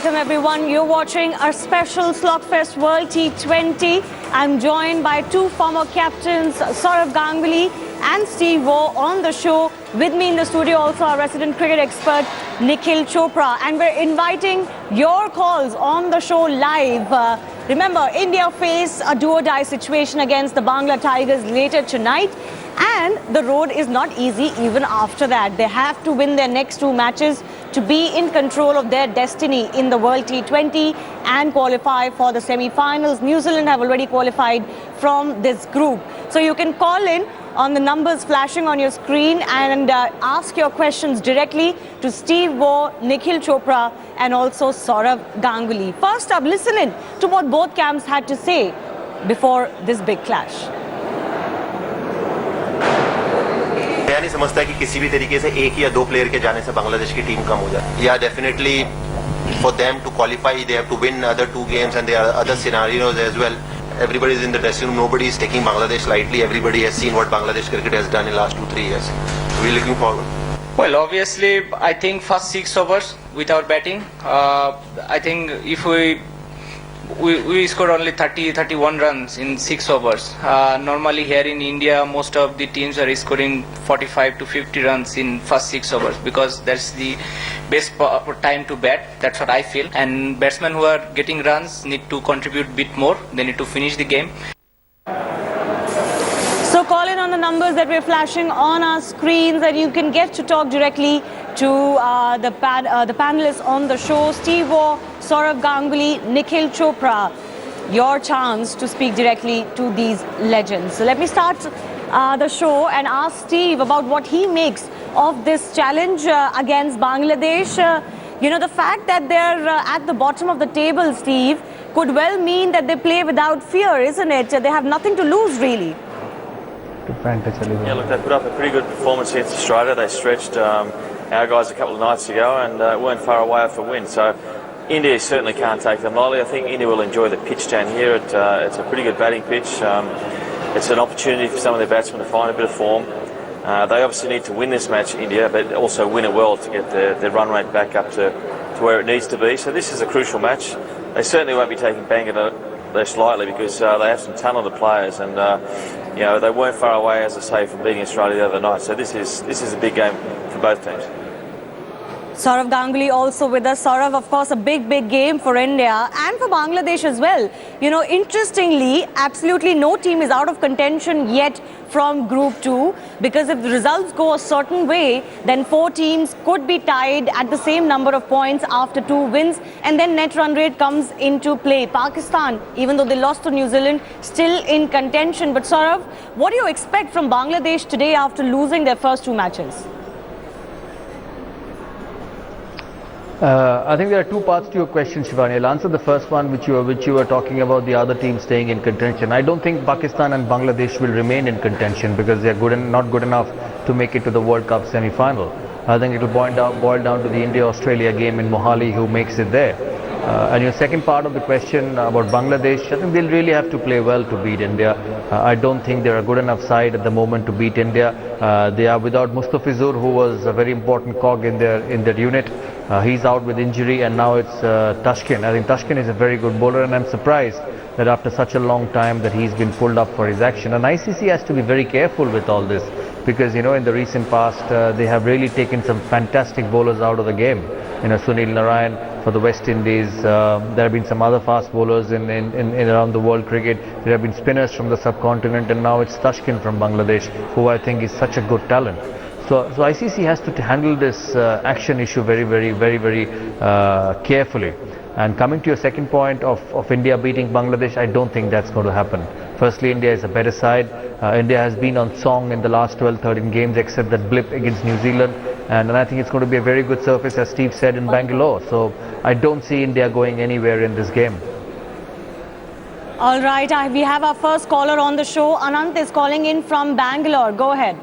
welcome everyone. You're watching our special Slogfest World T20. I'm joined by two former captains, Sourav Ganguly and Steve Waugh, on the show. With me in the studio also our resident cricket expert, Nikhil Chopra. And we're inviting your calls on the show live. Remember, India face a do-or-die situation against the Bangla Tigers later tonight. And the road is not easy even after that. They have to win their next two matches to be in control of their destiny in the World T20 and qualify for the semi-finals. New Zealand have already qualified from this group. So you can call in on the numbers flashing on your screen and ask your questions directly to Steve Waugh, Nikhil Chopra and also Sourav Ganguly. First up, listen in to what both camps had to say before this big clash. मैं नहीं समझता कि किसी भी तरीके से एक या दो प्लेयर के जाने से बांग्लादेश की टीम कम हो जाए. Yeah, definitely for them to qualify, they have to win other two games and there are other scenarios as well. Everybody is in the dressing room. Nobody is taking Bangladesh lightly. Everybody has seen what Bangladesh cricket has done in the last 2-3 years. So we're looking forward. Well, obviously, I think first 6 overs without batting. I think if we scored only 31 runs in 6 overs. Normally here in India, most of the teams are scoring 45 to 50 runs in first 6 overs because that's the best time to bat. That's what I feel. And batsmen who are getting runs need to contribute a bit more. They need to finish the game. So call in on the numbers that we're flashing on our screens and you can get to talk directly to the panelists on the show. Steve Waugh, Sourav Ganguly, Nikhil Chopra. Your chance to speak directly to these legends. So let me start the show and ask Steve about what he makes of this challenge against Bangladesh. You know, the fact that they're at the bottom of the table, Steve, could well mean that they play without fear, isn't it? They have nothing to lose, really. Yeah, look, they put up a pretty good performance against Australia. They stretched our guys a couple of nights ago and weren't far away off a win. So India certainly can't take them lightly. I think India will enjoy the pitch down here. It's a pretty good batting pitch. It's an opportunity for some of their batsmen to find a bit of form. They obviously need to win this match, India, but also win it well to get their run rate back up to where it needs to be. So this is a crucial match. They certainly won't be taking Bangladesh lightly because they have some talented players and you know, they weren't far away, as I say, from beating Australia the other night. So this is a big game for both teams. Sourav Ganguly also with us. Sourav, of course, a big game for India and for Bangladesh as well. You know, interestingly, absolutely no team is out of contention yet from Group 2 because if the results go a certain way, then 4 teams could be tied at the same number of points after 2 wins and then net run rate comes into play. Pakistan, even though they lost to New Zealand, still in contention. But Sourav, what do you expect from Bangladesh today after losing their first 2 matches? I think there are 2 parts to your question, Shivani. I'll answer the first one, which you were talking about the other team staying in contention. I don't think Pakistan and Bangladesh will remain in contention because they are not good enough to make it to the World Cup semi-final. I think it will boil down to the India-Australia game in Mohali, who makes it there. And your second part of the question about Bangladesh, I think they'll really have to play well to beat India. I don't think they're a good enough side at the moment to beat India. They are without Mustafizur, who was a very important cog in their unit. He's out with injury and now it's Tashkin. I think Tashkin is a very good bowler and I'm surprised that after such a long time that he's been pulled up for his action. And ICC has to be very careful with all this because, you know, in the recent past they have really taken some fantastic bowlers out of the game. You know, Sunil Narayan for the West Indies. There have been some other fast bowlers in around the world cricket. There have been spinners from the subcontinent and now it's Tashkin from Bangladesh, who I think is such a good talent. So ICC has to handle this action issue very carefully. And coming to your second point of India beating Bangladesh, I don't think that's going to happen. Firstly, India is a better side. India has been on song in the last 12-13 games except that blip against New Zealand. And I think it's going to be a very good surface, as Steve said, in Bangalore. So I don't see India going anywhere in this game. All right, we have our first caller on the show. Anant is calling in from Bangalore. Go ahead.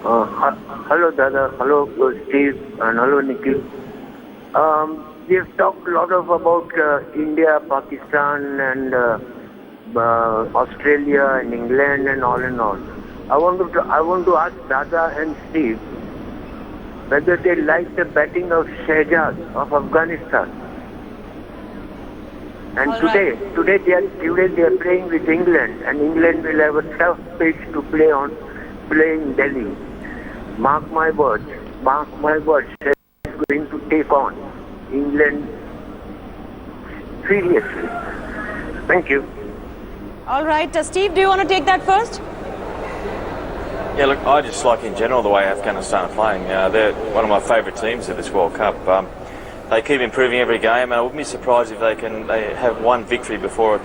Hello, Dada. Hello, Steve, and hello, Nikhil. We have talked a lot about India, Pakistan, and Australia, and England, and all and all. I want to ask Dada and Steve whether they like the batting of Shehzad of Afghanistan. And All today they are playing with England, and England will have a tough pitch to play in Delhi. Mark my words, is going to take on England seriously. Thank you. All right, Steve, do you want to take that first? Yeah, look, I just like in general the way Afghanistan are playing. They're one of my favourite teams at this World Cup. They keep improving every game, and I wouldn't be surprised if they have one victory before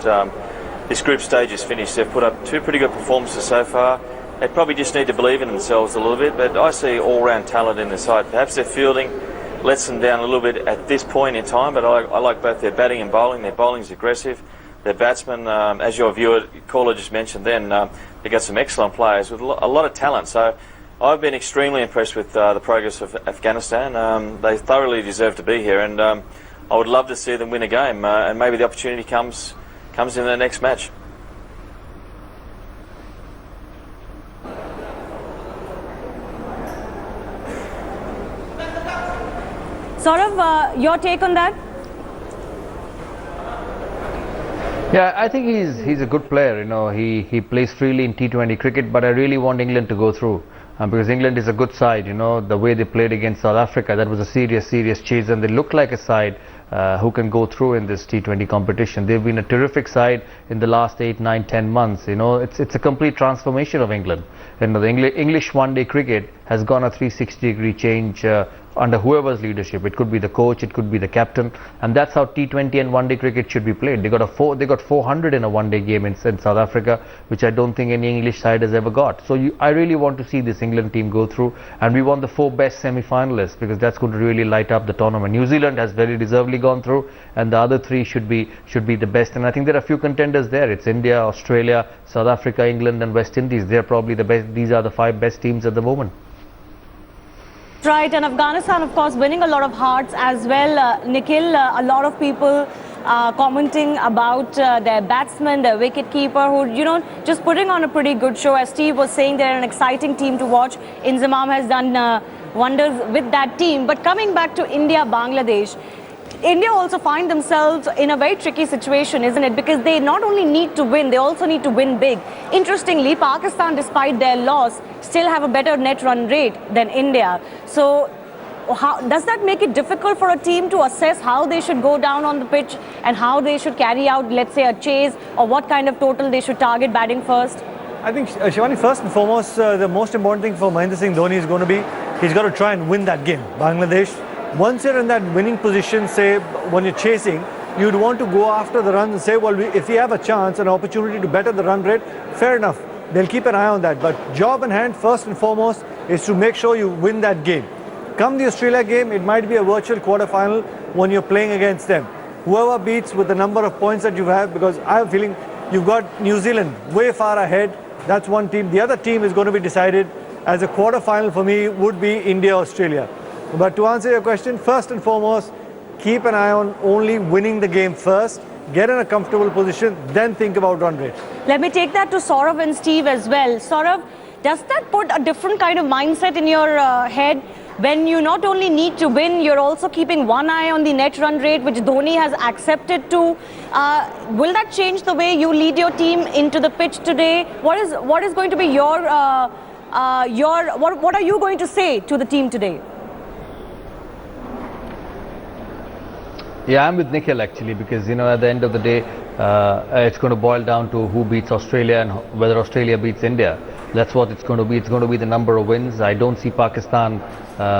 this group stage is finished. They've put up two pretty good performances so far. They probably just need to believe in themselves a little bit, but I see all-round talent in the side. Perhaps their fielding lets them down a little bit at this point in time, but I like both their batting and bowling. Their bowling's aggressive. Their batsmen, as your caller just mentioned then, they've got some excellent players with a lot of talent. So I've been extremely impressed with the progress of Afghanistan. They thoroughly deserve to be here, and I would love to see them win a game, and maybe the opportunity comes in the next match. Sourav, your take on that? Yeah, I think he's a good player. You know, he plays freely in T20 cricket, but I really want England to go through because England is a good side. You know, the way they played against South Africa, that was a serious chase, and they look like a side who can go through in this T20 competition. They've been a terrific side in the last 8, 9, 10 months. You know, it's a complete transformation of England. You know, the English one-day cricket has gone a 360-degree change under whoever's leadership. It could be the coach, it could be the captain, and that's how T20 and one-day cricket should be played. They got 400 in a one-day game in South Africa, which I don't think any English side has ever got. So I really want to see this England team go through, and we want the 4 best semi-finalists because that's going to really light up the tournament. New Zealand has very deservedly gone through, and the other 3 should be the best. And I think there are a few contenders there. It's India, Australia, South Africa, England, and West Indies. They're probably the best. These are the 5 best teams at the moment. Right, and Afghanistan, of course, winning a lot of hearts as well. Nikhil, a lot of people commenting about their batsman, their wicketkeeper, who, you know, just putting on a pretty good show. As Steve was saying, they're an exciting team to watch. Inzamam has done wonders with that team. But coming back to India, Bangladesh, India also find themselves in a very tricky situation, isn't it? Because they not only need to win, they also need to win big. Interestingly, Pakistan, despite their loss, still have a better net run rate than India. So how does that make it difficult for a team to assess how they should go down on the pitch and how they should carry out, let's say, a chase, or what kind of total they should target batting first? I think, Shivani, first and foremost, the most important thing for Mahendra Singh Dhoni is going to be, he's got to try and win that game. Bangladesh, once you're in that winning position, say, when you're chasing, you'd want to go after the runs and say, well, if we have a chance, an opportunity to better the run rate, fair enough. They'll keep an eye on that. But job in hand, first and foremost, is to make sure you win that game. Come the Australia game, it might be a virtual quarter-final when you're playing against them. Whoever beats with the number of points that you have, because I have a feeling you've got New Zealand way far ahead. That's one team. The other team is going to be decided as a quarter-final for me would be India-Australia. But to answer your question, first and foremost, keep an eye on only winning the game first, get in a comfortable position, then think about run rate. Let me take that to Sourav and Steve as well. Sourav, does that put a different kind of mindset in your head when you not only need to win, you're also keeping one eye on the net run rate, which Dhoni has accepted to? Will that change the way you lead your team into the pitch today? What is going to be what are you going to say to the team today? Yeah, I'm with Nikhil actually, because, you know, at the end of the day, it's going to boil down to who beats Australia and whether Australia beats India. That's what it's going to be. It's going to be the number of wins. I don't see Pakistan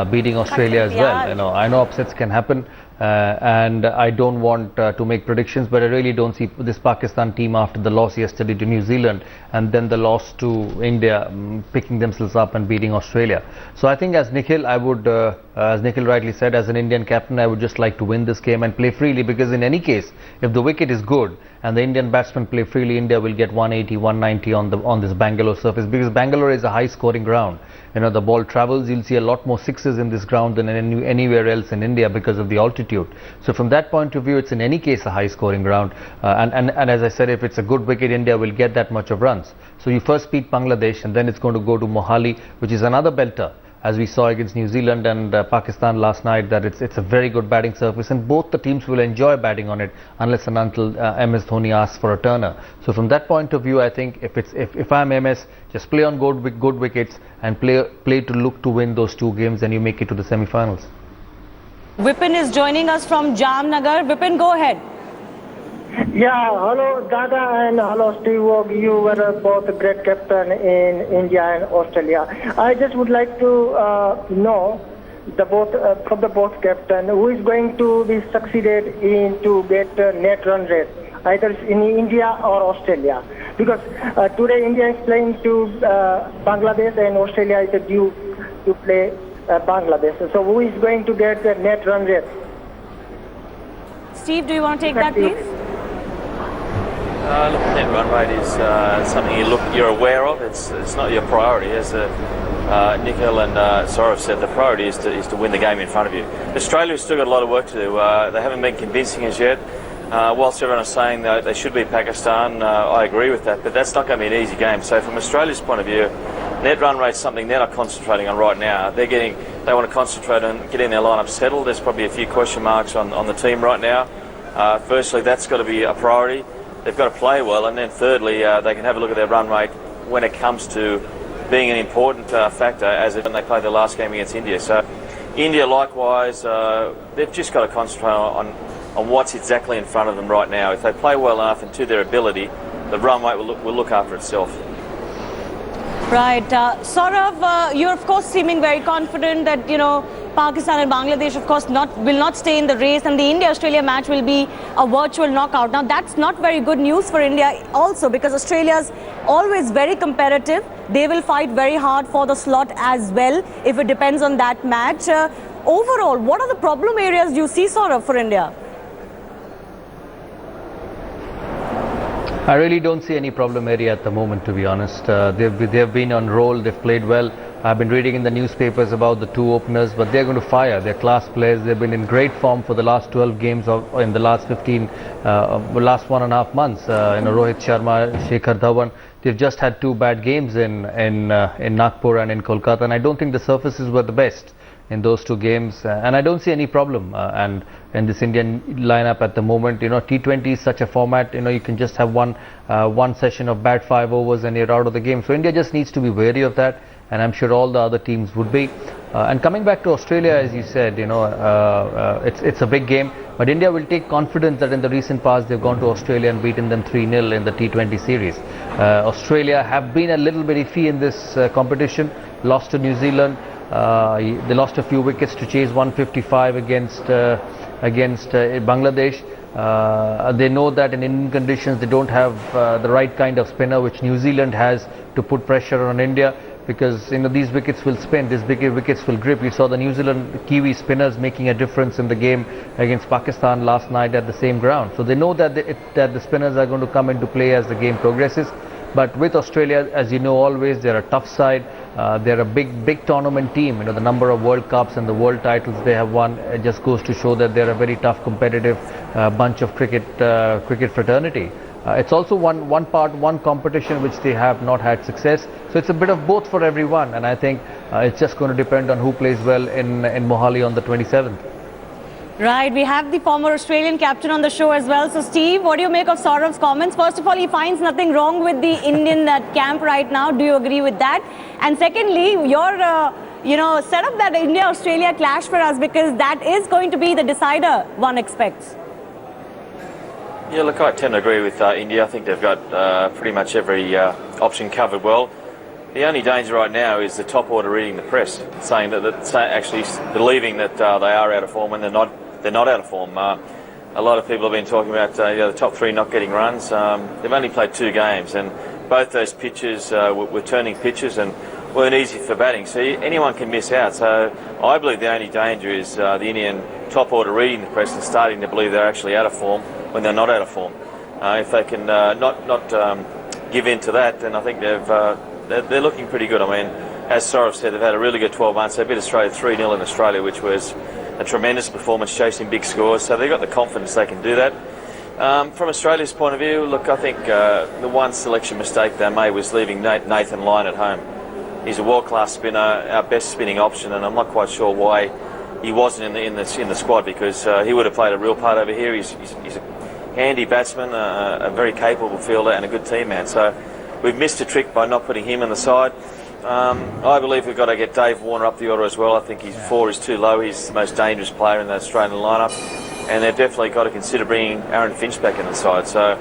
beating Australia as well. You know, I know upsets can happen, and I don't want to make predictions, but I really don't see this Pakistan team after the loss yesterday to New Zealand and then the loss to India picking themselves up and beating Australia. So I think as Nikhil, I would, as Nikhil rightly said, as an Indian captain, I would just like to win this game and play freely, because in any case, if the wicket is good and the Indian batsmen play freely, India will get 180, 190 on this Bangalore surface, because Bangalore is a high scoring ground. You know, the ball travels, you'll see a lot more sixes in this ground than anywhere else in India because of the altitude. So from that point of view, it's in any case a high scoring ground, and as I said, if it's a good wicket, India will get that much of runs. So you first beat Bangladesh, and then it's going to go to Mohali, which is another belter. as we saw against New Zealand and Pakistan last night, that it's a very good batting surface, and both the teams will enjoy batting on it unless and until MS Dhoni asks for a turner. So from that point of view, I think if I'm MS, just play on good wickets and play to look to win those two games, and you make it to the semi-finals. Vipin is joining us from Jamnagar. Vipin, go ahead. Yeah, hello Dada and hello Steve Waugh. You were both great captain in India and Australia. I just would like to know from the both captain who is going to be succeeded in to get net run rate, either in India or Australia. Because today India is playing to Bangladesh and Australia is due to play Bangladesh. So who is going to get the net run rate? Steve, do you want to take that, please? Look, net run rate is something you're aware of. It's not your priority, as Nikhil and Sourav said. The priority is to win the game in front of you. Australia's still got a lot of work to do. They haven't been convincing as yet. Whilst everyone is saying that they should be Pakistan, I agree with that, but that's not going to be an easy game. So from Australia's point of view, net run rate's something they're not concentrating on right now. They want to concentrate on getting their lineup settled. There's probably a few question marks on the team right now. Firstly, that's got to be a priority. They've got to play well, and then thirdly, they can have a look at their run rate when it comes to being an important factor as when they play their last game against India. So India, likewise, they've just got to concentrate on what's exactly in front of them right now. If they play well enough and to their ability, the run rate will look after itself. Right. Sourav, you're of course seeming very confident that, Pakistan and Bangladesh, of course, will not stay in the race, and the India-Australia match will be a virtual knockout. Now, that's not very good news for India also, because Australia's always very competitive. They will fight very hard for the slot as well, if it depends on that match. Overall, what are the problem areas you see, Sourav, for India? I really don't see any problem area at the moment, to be honest. They've been on roll, they've played well. I've been reading in the newspapers about the two openers, but they're going to fire. They're class players. They've been in great form for the last 12 games in the last last 1.5 months. Rohit Sharma, Shikhar Dhawan, they've just had two bad games in Nagpur and in Kolkata, and I don't think the surfaces were the best in those two games, and I don't see any problem and in this Indian lineup at the moment. T20 is such a format, you can just have one session of bad 5 overs and you're out of the game. So India just needs to be wary of that, and I'm sure all the other teams would be. And coming back to Australia, as you said, it's a big game, but India will take confidence that in the recent past they've gone to Australia and beaten them 3-0 in the T20 series. Australia have been a little bit iffy in this competition, lost to New Zealand. They lost a few wickets to chase 155 against Bangladesh. They know that in Indian conditions they don't have the right kind of spinner which New Zealand has to put pressure on India, because these wickets will spin, these big wickets will grip. We saw the New Zealand Kiwi spinners making a difference in the game against Pakistan last night at the same ground. So they know that the spinners are going to come into play as the game progresses. But with Australia, as you know, always they're a tough side. They're a big tournament team. The number of World Cups and the world titles they have won, it just goes to show that they're a very tough, competitive bunch of cricket fraternity. It's also one competition which they have not had success. So it's a bit of both for everyone, and I think it's just going to depend on who plays well in Mohali on the 27th. Right, we have the former Australian captain on the show as well. So Steve, what do you make of Sourav's comments? First of all, he finds nothing wrong with the Indian camp right now. Do you agree with that? And secondly, your set up that India-Australia clash for us, because that is going to be the decider, one expects. Yeah, look, I tend to agree with India. I think they've got pretty much every option covered well. The only danger right now is the top order reading the press, saying actually believing that they are out of form when they're not out of form. A lot of people have been talking about the top three not getting runs. They've only played 2 games, and both those pitches were turning pitches and weren't easy for batting. So anyone can miss out. So I believe the only danger is the Indian top order reading the press and starting to believe they're actually out of form when they're not out of form. If they can not give in to that, then I think they're looking pretty good. I mean, as Sourav said, they've had a really good 12 months. They beat Australia 3-0 in Australia, which was a tremendous performance, chasing big scores. So they've got the confidence they can do that. From Australia's point of view, look, I think the one selection mistake they made was leaving Nathan Lyon at home. He's a world-class spinner, our best spinning option, and I'm not quite sure why he wasn't in the squad, because he would have played a real part over here. He's a handy batsman, a very capable fielder, and a good team man. So we've missed a trick by not putting him on the side. I believe we've got to get Dave Warner up the order as well. I think his 4 is too low. He's the most dangerous player in the Australian lineup, and they've definitely got to consider bringing Aaron Finch back in the side. So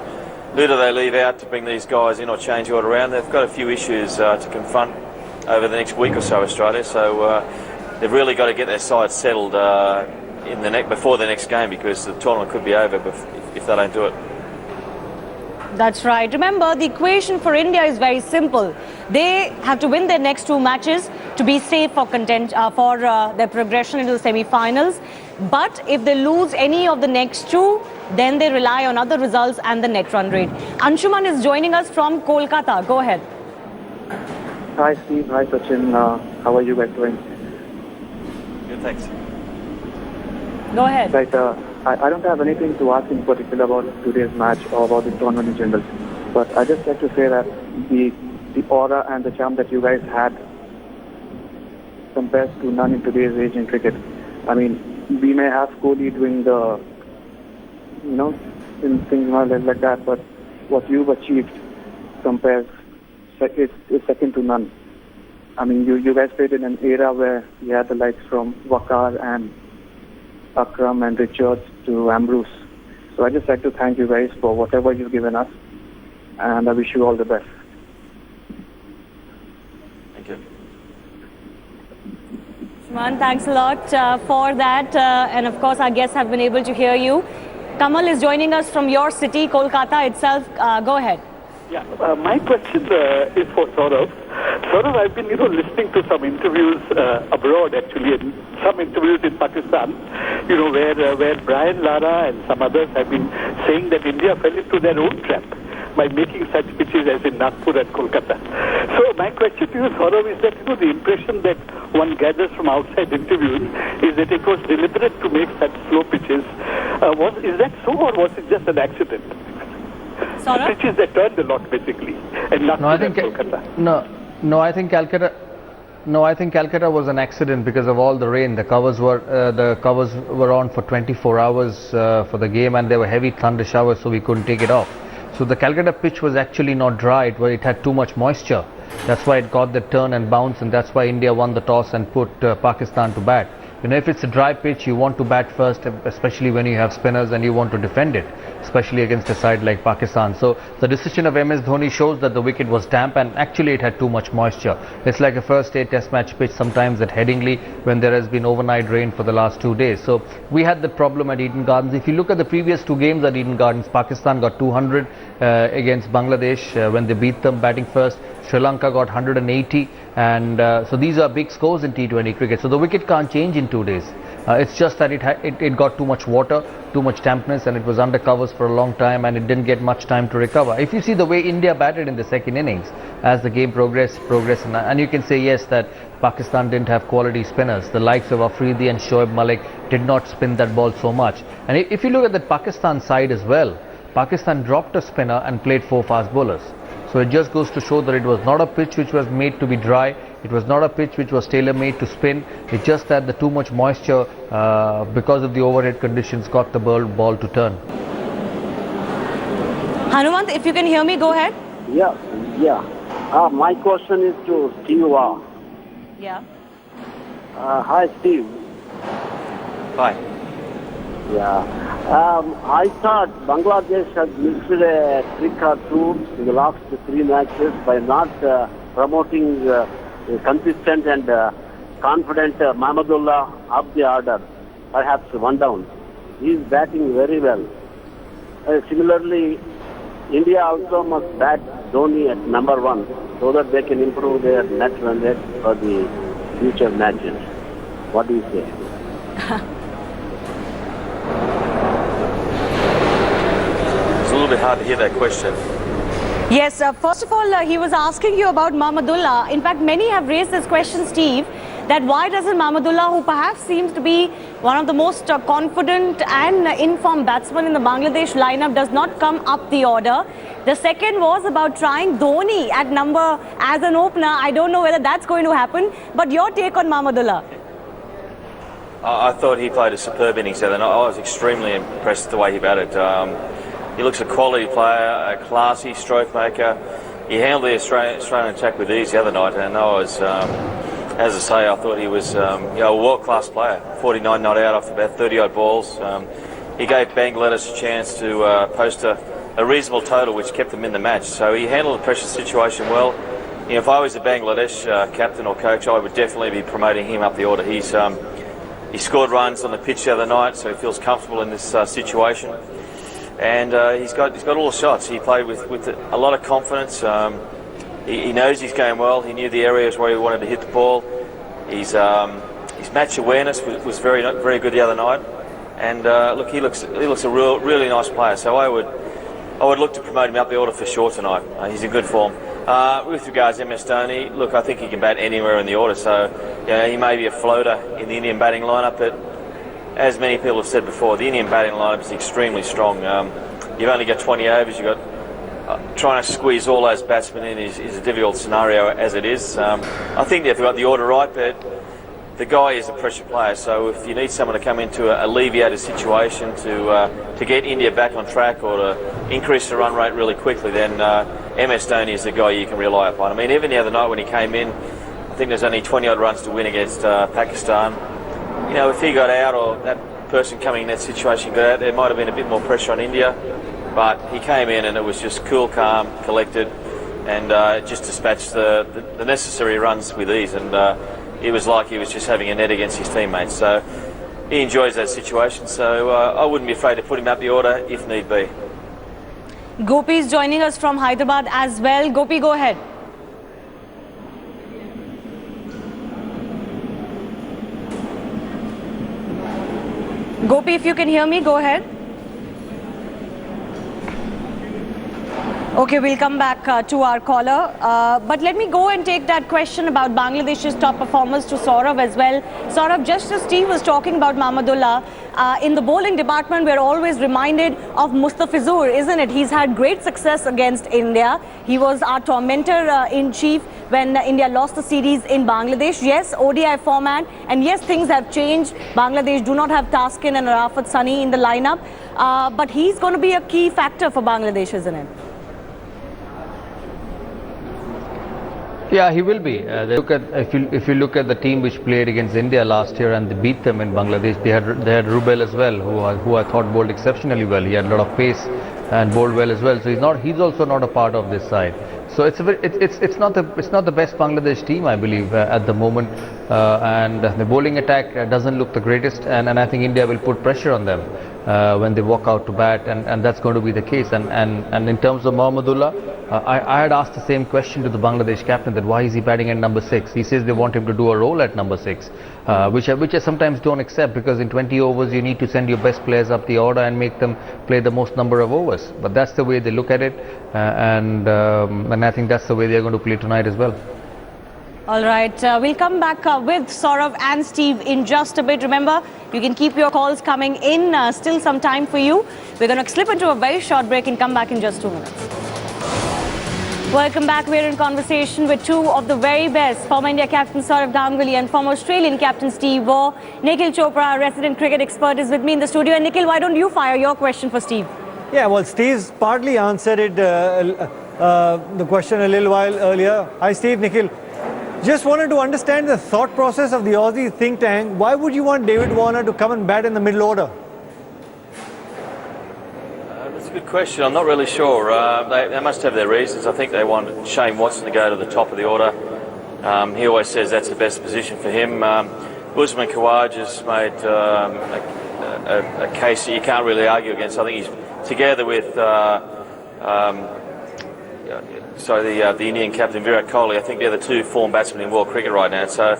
who do they leave out to bring these guys in or change the order around? They've got a few issues to confront over the next week or so, Australia. So they've really got to get their side settled before the next game, because the tournament could be over if they don't do it. That's right. Remember, the equation for India is very simple. They have to win their next 2 matches to be safe for their progression into the semi-finals. But if they lose any of the next 2, then they rely on other results and the net run rate. Anshuman is joining us from Kolkata. Go ahead. Hi Steve, hi Sachin. How are you guys doing? Good, thanks. Go ahead. Right, I don't have anything to ask in particular about today's match or about the tournament in general. But I just like to say that the aura and the charm that you guys had compares to none in today's age in cricket. I mean, we may have Kohli doing the, in things like that, but what you've achieved compares is second to none. I mean, you guys played in an era where you had the likes from Waugh and Akram and Richards to Ambrose. So I just like to thank you guys for whatever you've given us, and I wish you all the best. Thank you. Shman, thanks a lot for that. And of course, our guests have been able to hear you. Kamal is joining us from your city, Kolkata itself. Go ahead. Yeah, my question is for Sourav. Sourav, I've been listening to some interviews abroad, actually, and some interviews in Pakistan, where Brian Lara and some others have been saying that India fell into their own trap by making such pitches as in Nagpur and Kolkata. So my question to you, Sourav, is that the impression that one gathers from outside interviews is that it was deliberate to make such slow pitches. Is that so, or was it just an accident? Sourav? Pitches that turned a lot, basically, and Nagpur and Kolkata. No, I think Calcutta was an accident because of all the rain. The covers were on for 24 hours for the game, and there were heavy thunder showers, so we couldn't take it off. So the Calcutta pitch was actually not dry, it had too much moisture. That's why it got the turn and bounce, and that's why India won the toss and put Pakistan to bat. If it's a dry pitch, you want to bat first, especially when you have spinners, and you want to defend it, especially against a side like Pakistan. So the decision of MS Dhoni shows that the wicket was damp, and actually it had too much moisture. It's like a first day test match pitch sometimes at Headingley when there has been overnight rain for the last 2 days. So we had the problem at Eden Gardens. If you look at the previous 2 games at Eden Gardens, Pakistan got 200 against Bangladesh when they beat them batting first. Sri Lanka got 180, and so these are big scores in T20 cricket. So the wicket can't change in 2 days. It's just that it got too much water, too much dampness, and it was under covers for a long time, and it didn't get much time to recover. If you see the way India batted in the second innings, as the game progressed, and you can say yes that Pakistan didn't have quality spinners. The likes of Afridi and Shoaib Malik did not spin that ball so much. And if you look at the Pakistan side as well, Pakistan dropped a spinner and played 4 fast bowlers. So it just goes to show that it was not a pitch which was made to be dry. It was not a pitch which was tailor-made to spin. It's just that the too much moisture because of the overhead conditions got the ball to turn. Hanumant, if you can hear me, go ahead. Yeah. My question is to Steve Waugh. Yeah. Hi, Steve. Hi. Yeah. I thought Bangladesh had missed a trick or two in the last 3 matches by not promoting consistent and confident Mahmudullah up the order, perhaps 1 down. He is batting very well. Similarly, India also must bat Dhoni at number 1 so that they can improve their net run rate for the future matches. What do you say? It's a little bit hard to hear that question. Yes, first of all, he was asking you about Mahmudullah. In fact, many have raised this question, Steve, that why doesn't Mahmudullah, who perhaps seems to be one of the most confident and informed batsmen in the Bangladesh lineup, does not come up the order. The second was about trying Dhoni at number as an opener. I don't know whether that's going to happen, but your take on Mahmudullah? I thought he played a superb innings the other night. I was extremely impressed with the way he batted. He looks a quality player, a classy stroke maker. He handled the Australian attack with ease the other night, and I was, as I say, I thought he was a world-class player. 49 not out off about 30-odd balls. He gave Bangladesh a chance to post a reasonable total, which kept them in the match. So he handled the pressure situation well. You know, if I was a Bangladesh captain or coach, I would definitely be promoting him up the order. He scored runs on the pitch the other night, so he feels comfortable in this situation. And he's got all the shots. He played with a lot of confidence. He knows he's going well. He knew the areas where he wanted to hit the ball. His match awareness was very good the other night. And look, he looks a really nice player. So I would look to promote him up the order for sure tonight. He's in good form. With regards to MS Dhoni, look, I think he can bat anywhere in the order. So he may be a floater in the Indian batting lineup, but as many people have said before, the Indian batting lineup is extremely strong. You've only got 20 overs. You've got trying to squeeze all those batsmen in is a difficult scenario as it is. I think they've got the order right, but the guy is a pressure player. So if you need someone to come into an alleviated situation to get India back on track or to increase the run rate really quickly, then MS Dhoni is the guy you can rely upon. I mean, even the other night when he came in, I think there's only 20-odd runs to win against Pakistan. You know, if he got out or that person coming in that situation got out, there might have been a bit more pressure on India. But he came in and it was just cool, calm, collected, and just dispatched the necessary runs with ease. And it was like he was just having a net against his teammates. So he enjoys that situation. So I wouldn't be afraid to put him up the order if need be. Gopi is joining us from Hyderabad as well. Gopi, go ahead. Gopi, if you can hear me, go ahead. Okay, we'll come back to our caller. But let me go and take that question about Bangladesh's top performers to Sourav as well. Sourav, just as Steve was talking about Mahmudullah, in the bowling department, we're always reminded of Mustafizur, isn't it? He's had great success against India. He was our tormentor in chief when India lost the series in Bangladesh. Yes, ODI format, and yes, things have changed. Bangladesh do not have Taskin and Arafat Sunny in the lineup, but he's going to be a key factor for Bangladesh, isn't it? Yeah, he will be. If you look at the team which played against India last year and they beat them in Bangladesh, they had Rubel as well, who I thought bowled exceptionally well. He had a lot of pace and bowled well as well. So he's also not a part of this side. So it's not the best Bangladesh team, I believe, at the moment, and the bowling attack doesn't look the greatest, and I think India will put pressure on them when they walk out to bat, and that's going to be the case. And in terms of Mahmudullah, I had asked the same question to the Bangladesh captain, that why is he batting at number 6? He says they want him to do a role at number 6, which I sometimes don't accept, because in 20 overs you need to send your best players up the order and make them play the most number of overs. But that's the way they look at it, and I think that's the way they're going to play tonight as well. All right, we'll come back with Sourav and Steve in just a bit. Remember, you can keep your calls coming in, still some time for you. We're going to slip into a very short break and come back in just 2 minutes. Welcome back. We're in conversation with two of the very best, former India captain Sourav Ganguly and former Australian captain Steve Waugh. Nikhil Chopra, resident cricket expert, is with me in the studio. And Nikhil, why don't you fire your question for Steve? Yeah, well, Steve's partly answered it, the question a little while earlier. Hi, Steve. Nikhil. Just wanted to understand the thought process of the Aussie think tank. Why would you want David Warner to come and bat in the middle order? That's a good question. I'm not really sure. They must have their reasons. I think they want Shane Watson to go to the top of the order. He always says that's the best position for him. Usman Khawaja has made a case that you can't really argue against. I think he's together with the Indian captain Virat Kohli. I think they're the two form batsmen in world cricket right now. So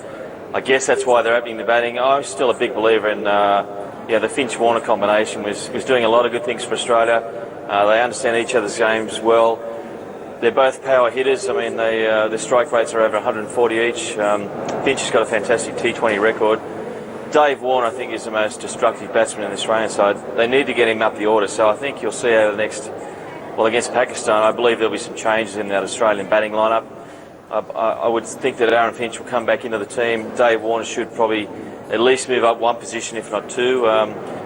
I guess that's why they're opening the batting. I'm still a big believer in the Finch-Warner combination was doing a lot of good things for Australia. They understand each other's games well. they're both power hitters. I mean, their strike rates are over 140 each. Finch has got a fantastic T20 record. Dave Warne, I think, is the most destructive batsman in the Australian side. They need to get him up the order, so I think you'll see over the next, well, against Pakistan, I believe there'll be some changes in that Australian batting lineup. I would think that Aaron Finch will come back into the team. Dave Warne should probably at least move up one position, if not two.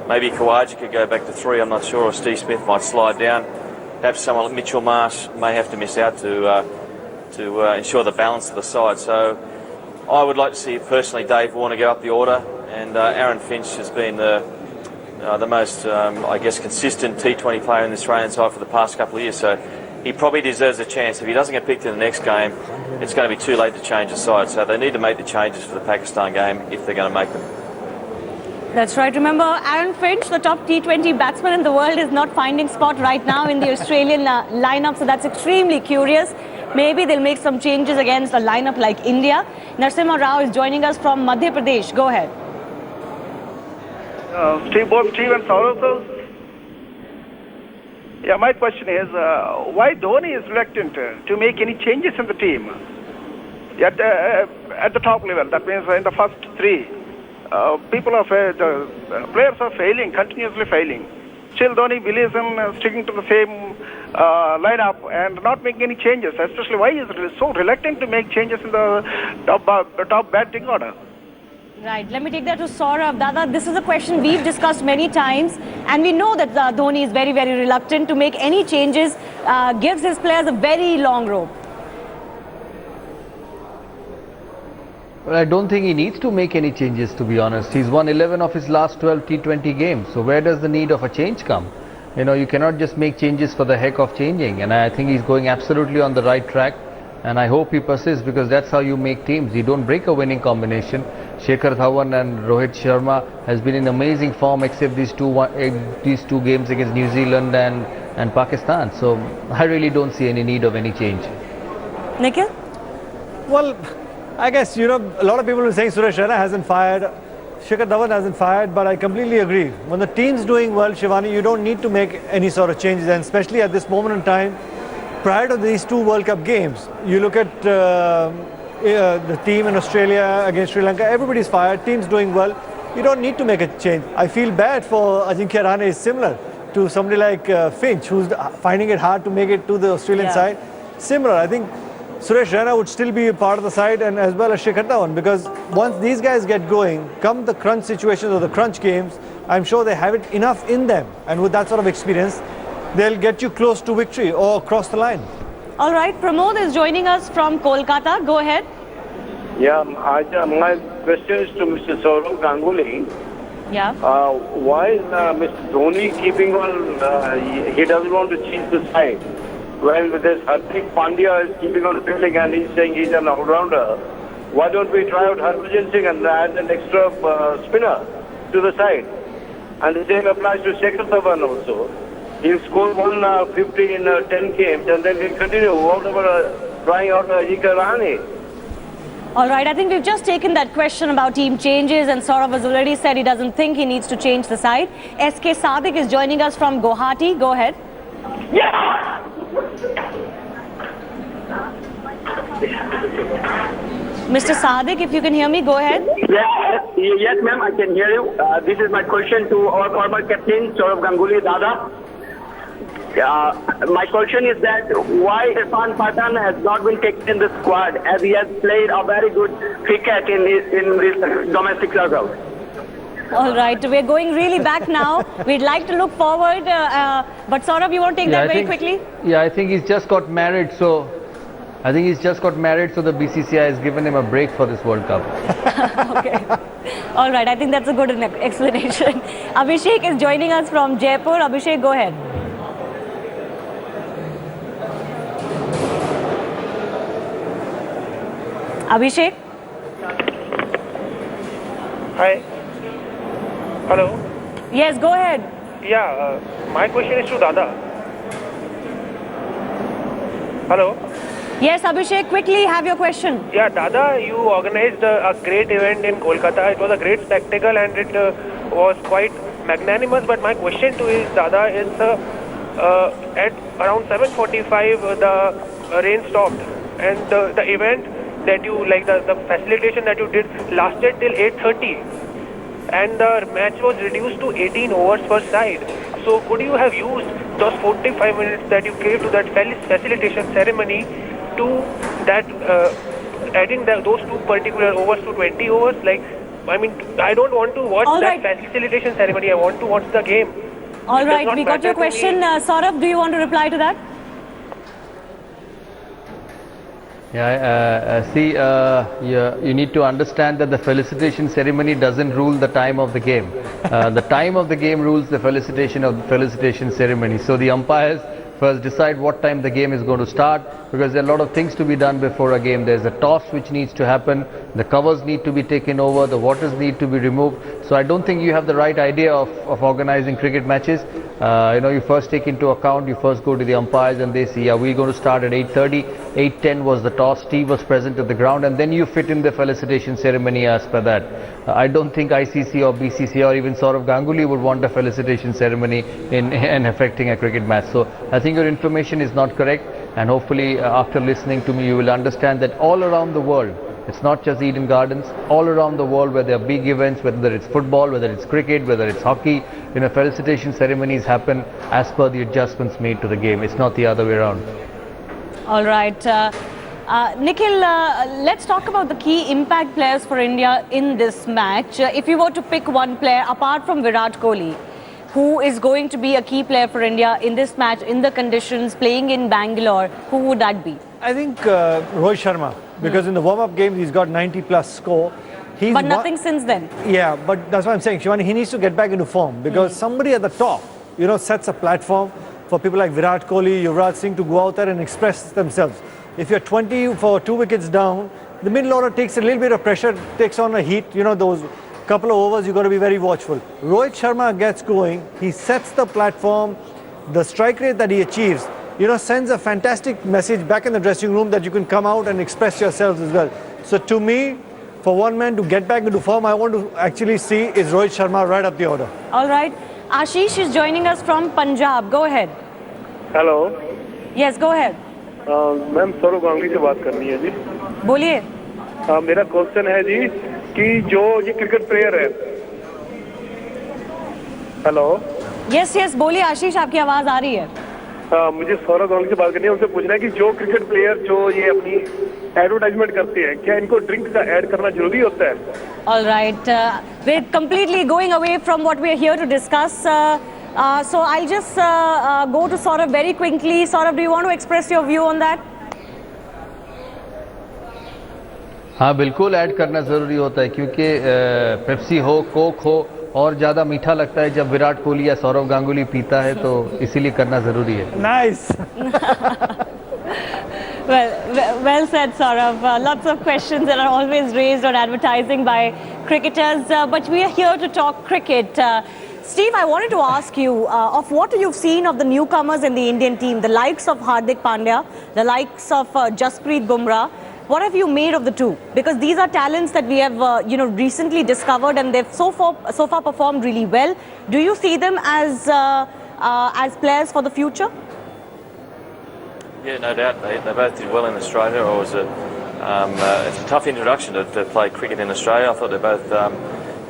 Maybe Khawaja could go back to 3, I'm not sure, or Steve Smith might slide down. Perhaps someone like Mitchell Marsh may have to miss out to ensure the balance of the side. So I would like to see personally Dave Warne go up the order, and Aaron Finch has been the most, I guess, consistent T20 player in the Australian side for the past couple of years. So he probably deserves a chance. If he doesn't get picked in the next game, it's going to be too late to change the side. So they need to make the changes for the Pakistan game if they're going to make them. That's right. Remember, Aaron Finch, the top T20 batsman in the world, is not finding spot right now in the Australian lineup. So that's extremely curious. Maybe they'll make some changes against a lineup like India. Narasimha Rao is joining us from Madhya Pradesh. Go ahead. Both Steve and Sourav, sir. Yeah, my question is, why Dhoni is reluctant to make any changes in the team at the top level? That means in the first 3. The players are failing, continuously failing. Still, Dhoni believes in sticking to the same lineup and not making any changes. Especially, why is he so reluctant to make changes in the top batting order? Right. Let me take that to Sourav. Dada, this is a question we've discussed many times, and we know that Dhoni is very, very reluctant to make any changes. Gives his players a very long rope. Well, I don't think he needs to make any changes, to be honest. He's won 11 of his last 12 T20 games. So where does the need of a change come? You know, you cannot just make changes for the heck of changing. And I think he's going absolutely on the right track. And I hope he persists, because that's how you make teams. You don't break a winning combination. Shekhar Dhawan and Rohit Sharma has been in amazing form, except these two games against New Zealand and Pakistan. So I really don't see any need of any change. Nikhil? Well, I guess, you know, a lot of people are saying Suresh Raina hasn't fired, Shekhar Dhawan hasn't fired, but I completely agree. When the team's doing well, Shivani, you don't need to make any sort of changes, and especially at this moment in time, prior to these 2 World Cup games, you look at the team in Australia against Sri Lanka, everybody's fired, team's doing well, you don't need to make a change. I feel bad for Ajinkya Rahane, is similar to somebody like Finch, who's finding it hard to make it to the Australian side. Similar, I think Suresh Raina would still be a part of the side, and as well as Shekhar Dhawan, because once these guys get going, come the crunch situations or the crunch games, I'm sure they have it enough in them, and with that sort of experience, they'll get you close to victory or across the line. All right, Pramod is joining us from Kolkata. Go ahead. Yeah, my question is to Mr. Sourav Ganguly. Yeah. Why is Mr. Dhoni keeping on, he doesn't want to change the side? Well, this Hardik Pandya is keeping on fielding and he's saying he's an all-rounder. Why don't we try out Harbhajan Singh and add an extra spinner to the side? And the same applies to Shekhar Dhawan also. He'll score 150 in 10 games and then he'll continue whatever trying out Ajinkya Rahane. All right, I think we've just taken that question about team changes, and Sourav has already said he doesn't think he needs to change the side. SK Sadiq is joining us from Guwahati. Go ahead. Yeah. Mr. Sadiq, if you can hear me, go ahead. Yes, ma'am, I can hear you. This is my question to our former captain, Sourav Ganguly, Dada. My question is that why Irfan Pathan has not been taken in the squad, as he has played a very good cricket in this domestic circle. All right, we're going really back now. We'd like to look forward, but Sourav, you want to take that very quickly? Yeah, I think he's just got married, so the BCCI has given him a break for this World Cup. Okay. All right, I think that's a good explanation. Abhishek is joining us from Jaipur. Abhishek, go ahead. Abhishek? Hi. Hello. Yes, go ahead. Yeah, my question is to Dada. Hello. Yes, Abhishek, quickly have your question. Yeah, Dada, you organized a great event in Kolkata. It was a great spectacle and it was quite magnanimous. But my question to is, Dada, is at around 7:45 the rain stopped, and the event that you like the facilitation that you did lasted till 8:30, and the match was reduced to 18 overs per side. So could you have used those 45 minutes that you gave to that facilitation ceremony to that adding those two particular overs to 20 overs? Like, I mean, I don't want to watch that facilitation ceremony. I want to watch the game. All right, we got your question. Sourav, do you want to reply to that? Yeah, you need to understand that the felicitation ceremony doesn't rule the time of the game. The time of the game rules the felicitation ceremony. So the umpires first decide what time the game is going to start, because there are a lot of things to be done before a game. There's a toss which needs to happen, the covers need to be taken over, the waters need to be removed. So I don't think you have the right idea of organizing cricket matches. You first take into account, you first go to the umpires and they say, yeah, we're going to start at 8:30, 8:10 was the toss, Steve was present at the ground, and then you fit in the felicitation ceremony as per that. I don't think ICC or BCC or even Sourav Ganguly would want a felicitation ceremony in affecting a cricket match. So I think your information is not correct, and hopefully after listening to me you will understand that all around the world, it's not just Eden Gardens, all around the world where there are big events, whether it's football, whether it's cricket, whether it's hockey, felicitation ceremonies happen as per the adjustments made to the game. It's not the other way around. All right. Nikhil, let's talk about the key impact players for India in this match. If you were to pick one player apart from Virat Kohli, who is going to be a key player for India in this match, in the conditions, playing in Bangalore, who would that be? I think Rohit Sharma, because in the warm-up game he's got 90+ score. But nothing since then. Yeah, but that's what I'm saying, Shivani, he needs to get back into form, because somebody at the top, sets a platform for people like Virat Kohli, Yuvraj Singh to go out there and express themselves. If you're 20 for 2 wickets down, the middle order takes a little bit of pressure, takes on a heat, those couple of overs you've got to be very watchful. Rohit Sharma gets going, he sets the platform, the strike rate that he achieves, sends a fantastic message back in the dressing room that you can come out and express yourselves as well. So to me, for one man to get back into form, I want to actually see is Rohit Sharma right up the order. All right. Ashish is joining us from Punjab. Go ahead. Hello. Yes, go ahead. Ma'am Sourav Ganguly से बात करनी है जी. बोलिए. मेरा question है जी कि जो ये क्रिकेट प्लेयर है. हेलो. यस बोलिए आशीष, आपकी आवाज आ रही है. मुझे सौरव गांगुली से बात करनी है, उनसे पूछना है कि जो क्रिकेट प्लेयर जो ये अपनी एडवर्टाइजमेंट करते हैं, क्या इनको ड्रिंक का ऐड करना जरूरी होता है? All right, we're completely going away from what we're here to discuss. So I'll just go to Sourav very quickly. Sourav, do you want to express your view on that? हाँ, बिल्कुल add करना ज़रूरी होता है, क्योंकि Pepsi हो, Coke हो, और ज़्यादा मीठा लगता है जब विराट कोहली या सौरव गांगुली पीता है, तो इसीलिए करना ज़रूरी है. Nice. Well said, Sourav. Lots of questions that are always raised on advertising by cricketers, but we are here to talk cricket. Steve, I wanted to ask you, of what you've seen of the newcomers in the Indian team, the likes of Hardik Pandya, the likes of Jasprit Bumrah, what have you made of the two? Because these are talents that we have, recently discovered, and they've so far performed really well. Do you see them as players for the future? Yeah, no doubt. They both did well in Australia. It's a tough introduction to play cricket in Australia. I thought they both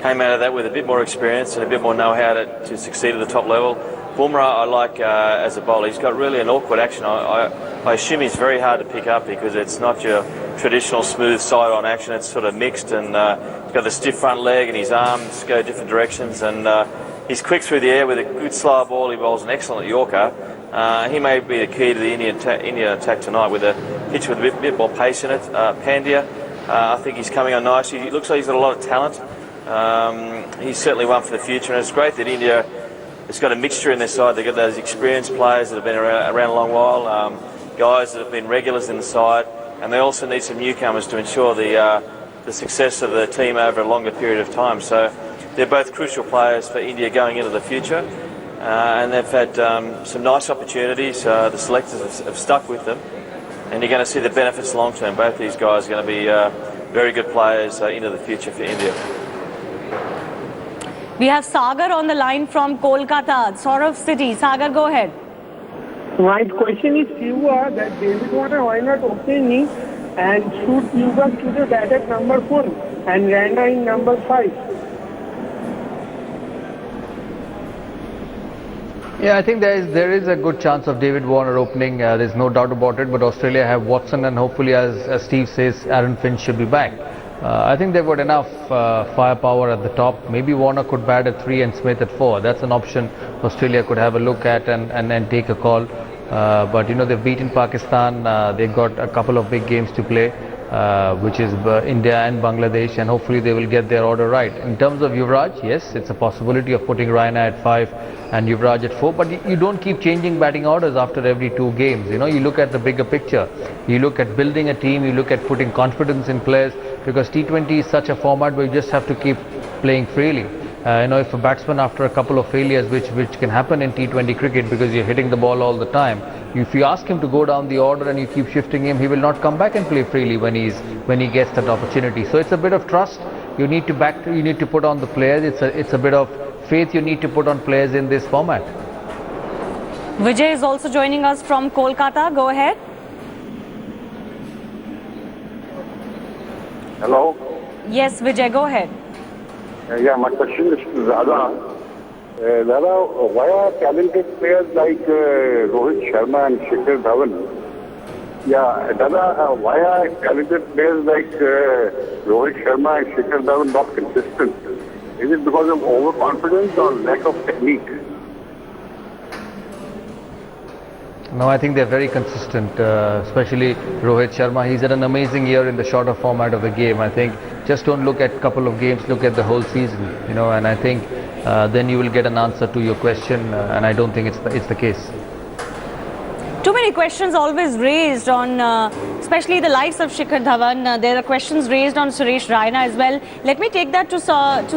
came out of that with a bit more experience and a bit more know-how to succeed at the top level. Bumrah, I like as a bowler. He's got really an awkward action. I assume he's very hard to pick up because it's not your traditional smooth side-on action. It's sort of mixed, and he's got the stiff front leg, and his arms go different directions. And he's quick through the air with a good slow ball. He bowls an excellent Yorker. He may be the key to the Indian attack tonight with a pitch with a bit more pace in it. Pandya, I think he's coming on nicely. He looks like he's got a lot of talent. He's certainly one for the future, and it's great that India has got a mixture in their side. They've got those experienced players that have been around a long while, guys that have been regulars in the side, and they also need some newcomers to ensure the success of the team over a longer period of time. So they're both crucial players for India going into the future. And they've had some nice opportunities. The selectors have stuck with them, and you're going to see the benefits long term. Both these guys are going to be very good players into the future for India. We have Sagar on the line from Kolkata, Sourav City. Sagar, go ahead. My question is, Siva, that David Warner, why not opening and shoot Yuga to the bat at number 4 and Rana in number 5? Yeah, I think there is a good chance of David Warner opening. There's no doubt about it. But Australia have Watson, and hopefully, as Steve says, Aaron Finch should be back. I think they've got enough firepower at the top. Maybe Warner could bat at 3 and Smith at 4. That's an option Australia could have a look at and take a call. But you know, they've beaten Pakistan. They've got a couple of big games to play, which is India and Bangladesh, and hopefully they will get their order right. In terms of Yuvraj, yes, it's a possibility of putting Raina at 5 and Yuvraj at 4, but you don't keep changing batting orders after every 2 games. You know, you look at the bigger picture. You look at building a team, you look at putting confidence in players, because T20 is such a format where you just have to keep playing freely. You know, if a batsman, after a couple of failures, which can happen in T20 cricket because you're hitting the ball all the time, if you ask him to go down the order and you keep shifting him, he will not come back and play freely when he gets that opportunity. So it's a bit of trust you need to put on the players. It's a bit of faith you need to put on players in this format. Vijay is also joining us from Kolkata. Go ahead. Hello. Yes, Vijay, go ahead. Yeah, my question is to Dada. Dada, why are talented players like Rohit Sharma and Shikhar Dhawan? Yeah, Dada, why are talented players like Rohit Sharma and Shikhar Dhawan not consistent? Is it because of overconfidence or lack of technique? No, I think they're very consistent, especially Rohit Sharma. He's had an amazing year in the shorter format of the game. I think just don't look at a couple of games, look at the whole season, you know, and I think then you will get an answer to your question, and I don't think it's the case. Too many questions always raised on, especially the likes of Shikhar Dhawan. There are questions raised on Suresh Raina as well. Let me take that to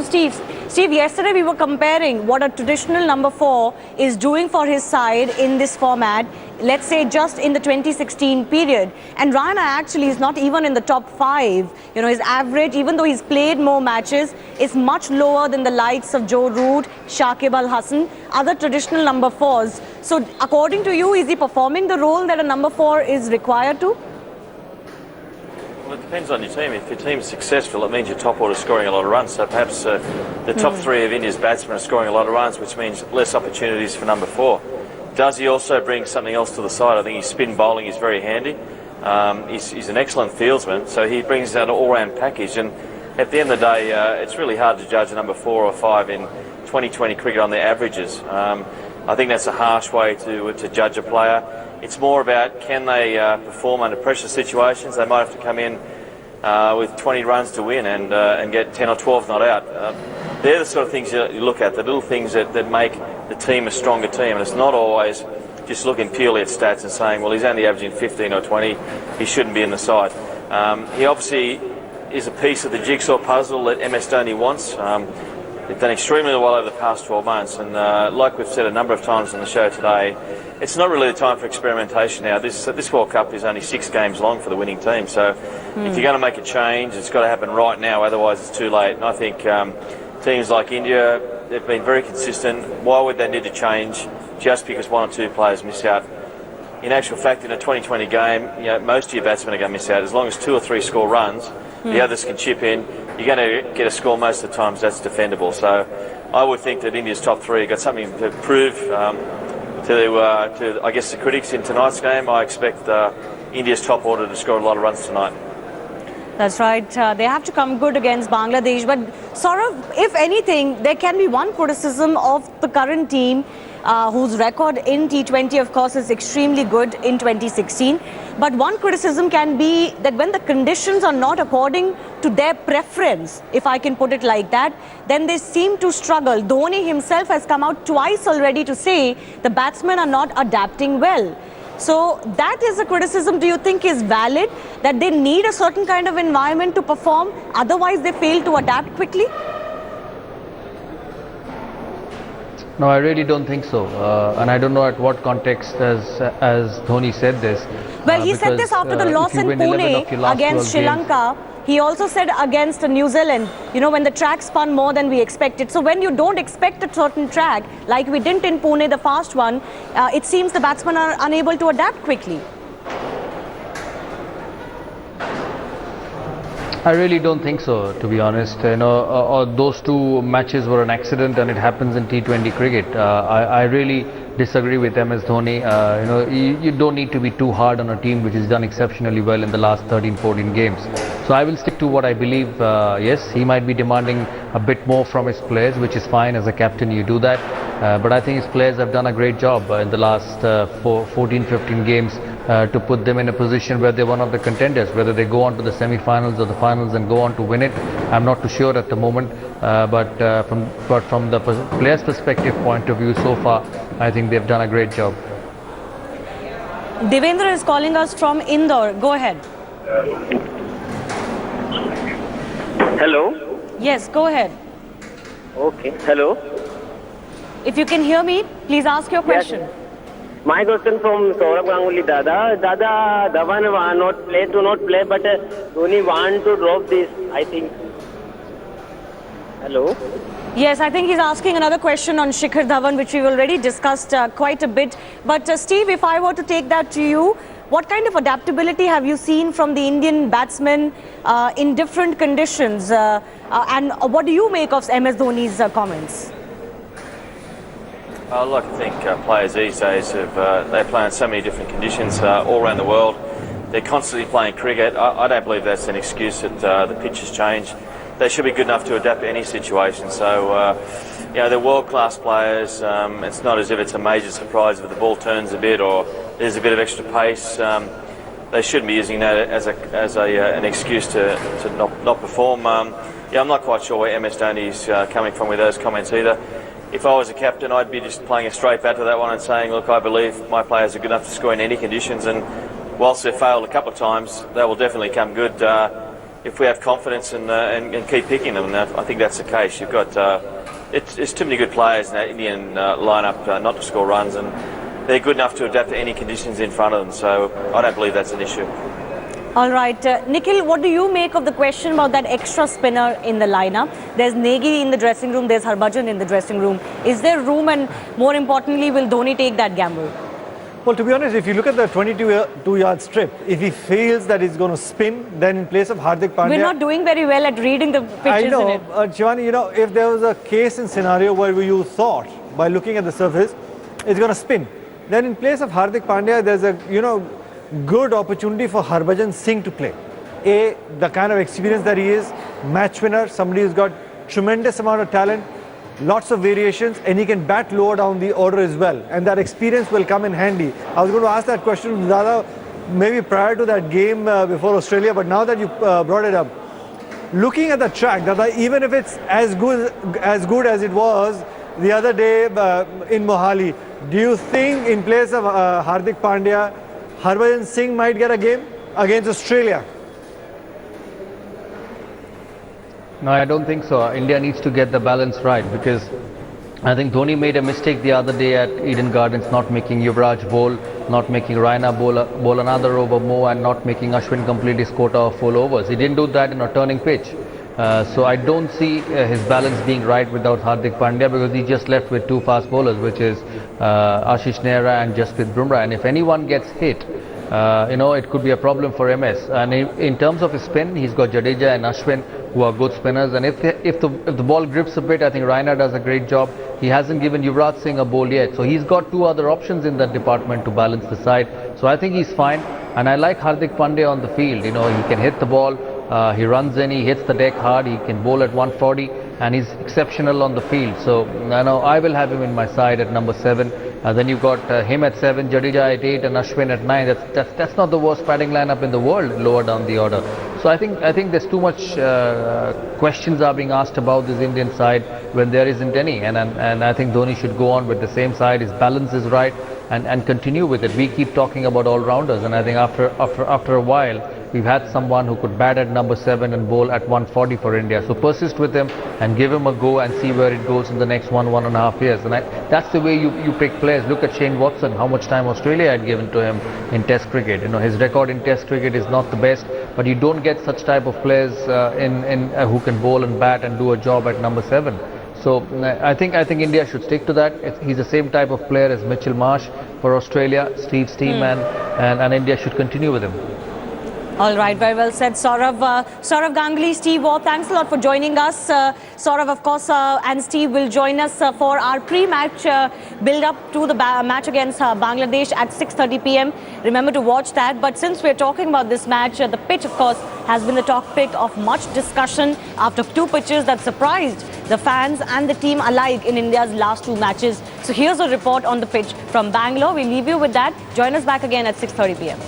Steve. Steve, yesterday we were comparing what a traditional number 4 is doing for his side in this format, let's say just in the 2016 period. And Raina actually is not even in the top 5. You know, his average, even though he's played more matches, is much lower than the likes of Joe Root, Shakib Al Hasan, other traditional number 4s. So according to you, is he performing the role that a number 4 is required to? Well, it depends on your team. If your team's successful, it means your top order is scoring a lot of runs. So perhaps the top 3 of India's batsmen are scoring a lot of runs, which means less opportunities for number 4. Does he also bring something else to the side? I think his spin bowling is very handy. He's an excellent fieldsman, so he brings that all-round package. And at the end of the day, it's really hard to judge a number 4 or 5 in 2020 cricket on their averages. I think that's a harsh way to judge a player. It's more about can they perform under pressure situations. They might have to come in with 20 runs to win and get 10 or 12 not out. They're the sort of things you look at, the little things that make the team a stronger team. And it's not always just looking purely at stats and saying, well, he's only averaging 15 or 20, he shouldn't be in the side. He obviously is a piece of the jigsaw puzzle that MS Dhoni wants. They've done extremely well over the past 12 months, and like we've said a number of times on the show today, it's not really the time for experimentation now. This World Cup is only 6 games long for the winning team, so if you're going to make a change, it's got to happen right now, otherwise it's too late. And I think teams like India, they've been very consistent. Why would they need to change just because 1 or 2 players miss out? In actual fact, in a 2020 game, you know, most of your batsmen are going to miss out. As long as 2 or 3 score runs, the others can chip in. You're going to get a score most of the times that's defendable. So I would think that India's top 3 got something to prove to I guess the critics in tonight's game. I expect India's top order to score a lot of runs tonight. That's right. They have to come good against Bangladesh. But Sourav, if anything, there can be one criticism of the current team, whose record in T20, of course, is extremely good in 2016. But one criticism can be that when the conditions are not according to their preference, if I can put it like that, then they seem to struggle. Dhoni himself has come out twice already to say the batsmen are not adapting well. So that is a criticism, do you think, is valid, that they need a certain kind of environment to perform, otherwise they fail to adapt quickly? No, I really don't think so, and I don't know at what context as Dhoni said this. Well, he said this after the loss in Pune against Sri Lanka. he also said against New Zealand, you know, when the track spun more than we expected. So when you don't expect a certain track, like we didn't in Pune, the fast one, it seems the batsmen are unable to adapt quickly. I really don't think so, to be honest. You know, those two matches were an accident, and it happens in T20 cricket. I really disagree with MS Dhoni. You know, you don't need to be too hard on a team which has done exceptionally well in the last 13-14 games. So I will stick to what I believe. Yes, he might be demanding a bit more from his players, which is fine. As a captain, you do that. But I think his players have done a great job in the last 14-15 games to put them in a position where they're one of the contenders. Whether they go on to the semi-finals or the finals and go on to win it, I'm not too sure at the moment. But from the players' perspective point of view, so far, I think they've done a great job. Devendra is calling us from Indore. Go ahead. Hello. Yes, go ahead. Okay. Hello. If you can hear me, please ask your question. Yes. My question from Sourav Ganguly, Dada. Dada, Dhawan not play, but Dhoni want to drop this, I think. Hello. Yes, I think he's asking another question on Shikhar Dhawan, which we've already discussed quite a bit. But Steve, if I were to take that to you, what kind of adaptability have you seen from the Indian batsmen in different conditions? And what do you make of MS Dhoni's comments? Look, I think players these days they play in so many different conditions all around the world. They're constantly playing cricket. I don't believe that's an excuse that the pitches change. They should be good enough to adapt to any situation. So, you know, they're world-class players. It's not as if it's a major surprise if the ball turns a bit or there's a bit of extra pace. They shouldn't be using that as an excuse to not perform. Yeah, I'm not quite sure where MS Dhoni's coming from with those comments either. If I was a captain, I'd be just playing a straight bat to that one and saying, look, I believe my players are good enough to score in any conditions, and whilst they've failed a couple of times, they will definitely come good if we have confidence and keep picking them. And I think that's the case. You've got it's too many good players in that Indian lineup not to score runs, and they're good enough to adapt to any conditions in front of them. So I don't believe that's an issue. All right, Nikhil, what do you make of the question about that extra spinner in the lineup? There's Negi in the dressing room, there's Harbhajan in the dressing room. Is there room, and more importantly, will Dhoni take that gamble? Well, to be honest, if you look at the 22-yard strip, if he feels that he's going to spin, then in place of Hardik Pandya... We're not doing very well at reading the pitches. I know, in it. Shivani, you know, if there was a case and scenario where you thought, by looking at the surface, it's going to spin, then in place of Hardik Pandya, there's a, you know, good opportunity for Harbhajan Singh to play. The kind of experience that he is, match winner, somebody who's got tremendous amount of talent, lots of variations, and he can bat lower down the order as well. And that experience will come in handy. I was going to ask that question to Dada maybe prior to that game before Australia, but now that you brought it up, looking at the track, Dada, even if it's as good as it was the other day in Mohali, do you think in place of Hardik Pandya, Harbhajan Singh might get a game against Australia? No, I don't think so. India needs to get the balance right, because I think Dhoni made a mistake the other day at Eden Gardens, not making Yuvraj bowl, not making Raina bowl another over more, and not making Ashwin complete his quota of full overs. He didn't do that in a turning pitch. So I don't see his balance being right without Hardik Pandya, because he just left with two fast bowlers, which is Ashish Nehra and Jasprit Bumrah. And if anyone gets hit, you know, it could be a problem for MS. And in terms of his spin, he's got Jadeja and Ashwin, who are good spinners. And if the ball grips a bit, I think Raina does a great job. He hasn't given Yuvraj Singh a bowl yet, so he's got two other options in that department to balance the side. So I think he's fine. And I like Hardik Pandya on the field. You know, he can hit the ball. He runs in, he hits the deck hard, he can bowl at 140, and he's exceptional on the field. So I will have him in my side at number 7. Then you've got him at 7, Jadeja at 8, and Ashwin at 9. That's not the worst batting lineup in the world, lower down the order. So I think there's too much questions are being asked about this Indian side when there isn't any. And I think Dhoni should go on with the same side. His balance is right, and continue with it. We keep talking about all-rounders, and I think after a while, we've had someone who could bat at number 7 and bowl at 140 for India. So persist with him and give him a go and see where it goes in the next 1.5 years. And that's the way you pick players. Look at Shane Watson, how much time Australia had given to him in Test cricket. You know, his record in Test cricket is not the best, but you don't get such type of players who can bowl and bat and do a job at number 7. So I think India should stick to that. He's the same type of player as Mitchell Marsh for Australia, Steve's team, and India should continue with him. All right, very well said, Sourav. Sourav Ganguly, Steve Waugh, thanks a lot for joining us. Sourav, of course, and Steve will join us for our pre-match build-up to the match against Bangladesh at 6:30 p.m. Remember to watch that. But since we're talking about this match, the pitch, of course, has been the topic of much discussion after 2 pitches that surprised the fans and the team alike in India's last 2 matches. So here's a report on the pitch from Bangalore. We'll leave you with that. Join us back again at 6:30 p.m.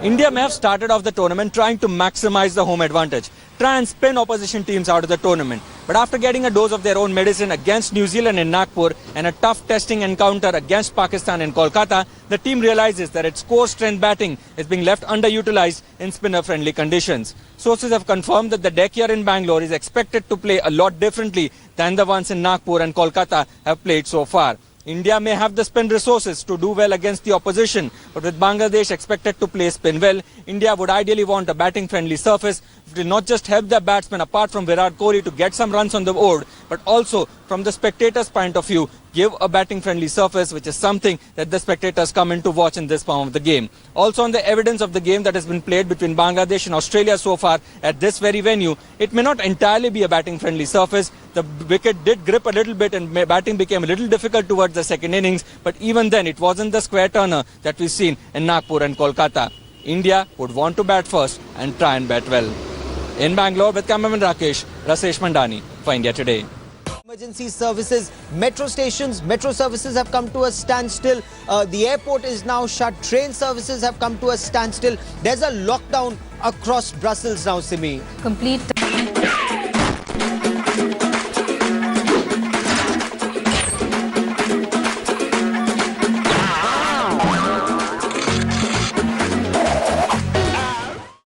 India may have started off the tournament trying to maximize the home advantage, try and spin opposition teams out of the tournament. But after getting a dose of their own medicine against New Zealand in Nagpur and a tough testing encounter against Pakistan in Kolkata, the team realizes that its core strength batting is being left underutilized in spinner-friendly conditions. Sources have confirmed that the deck here in Bangalore is expected to play a lot differently than the ones in Nagpur and Kolkata have played so far. India may have the spin resources to do well against the opposition, but with Bangladesh expected to play spin well, India would ideally want a batting-friendly surface. It will not just help the batsmen apart from Virat Kohli to get some runs on the board, but also from the spectators' point of view, give a batting-friendly surface, which is something that the spectators come in to watch in this form of the game. Also on the evidence of the game that has been played between Bangladesh and Australia so far at this very venue, it may not entirely be a batting-friendly surface. The wicket did grip a little bit and batting became a little difficult towards the second innings, but even then it wasn't the square turner that we've seen in Nagpur and Kolkata. India would want to bat first and try and bat well. In Bangalore with cameraman Rakesh Mandani for India Today. Emergency services, metro stations, metro services have come to a standstill. The airport is now shut. Train services have come to a standstill. There's a lockdown across Brussels now, Simi. Complete